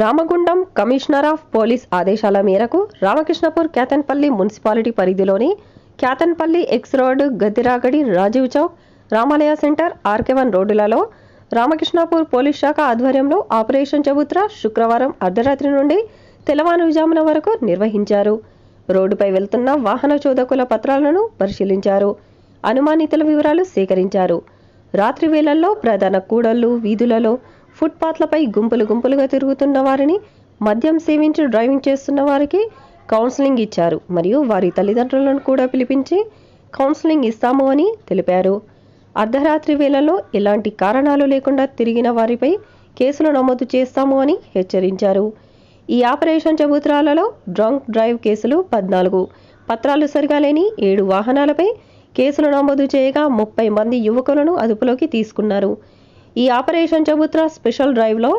Ramagundam commissioner of police ఆదేశాల మేరకు Ramakrishnapur Ketanpalli municipality పరిధిలోని కేతన్పల్లి ఎక్స్ రోడ్, గద్దిరాగడి, రాజీవ్ చౌక్, రామాలయ సెంటర్, ఆర్కే1 రోడ్డులలో రామకృష్ణపూర్ పోలీస్ శాఖ ఆధ్వర్యంలో ఆపరేషన్ చబుత్రా శుక్రవారం అర్ధరాత్రి నుండి తెల్లవారుజామున వరకు నిర్వహించారు. రోడ్డుపై వెళ్తున్న వాహన చోదకుల పత్రాలను పరిశీలించారు. అనుమానితుల వివరాలు సేకరించారు. రాత్రి వేళల్లో ప్రధాన కూడళ్లు, వీధులలో, ఫుట్పాత్లపై గుంపులుగా తిరుగుతున్న వారిని, మద్యం సేవించి డ్రైవింగ్ చేస్తున్న వారికి కౌన్సిలింగ్ ఇచ్చారు మరియు వారి తల్లిదండ్రులను కూడా పిలిపించి కౌన్సిలింగ్ ఇస్తాము అని తెలిపారు. అర్ధరాత్రి వేళల్లో ఎలాంటి కారణాలు లేకుండా తిరిగిన వారిపై కేసులు నమోదు చేస్తాము అని హెచ్చరించారు. ఈ ఆపరేషన్ చబుత్రాలలో డ్రంక్ డ్రైవ్ కేసులు 14, పత్రాలు సరిగా లేని 7 వాహనాలపై కేసులు నమోదు చేయగా 30 మంది యువకులను అదుపులోకి తీసుకున్నారు. ఈ ఆపరేషన్ చబుత్రా స్పెషల్ డ్రైవ్లో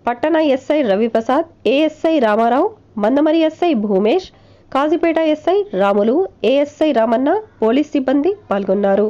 పట్టణ SI Raviprasad, ASI Ramarao, Mandamarri SI Bhumesh, Kazipet SI Ramulu, ASI Ramanna, police సిబ్బంది పాల్గొన్నారు.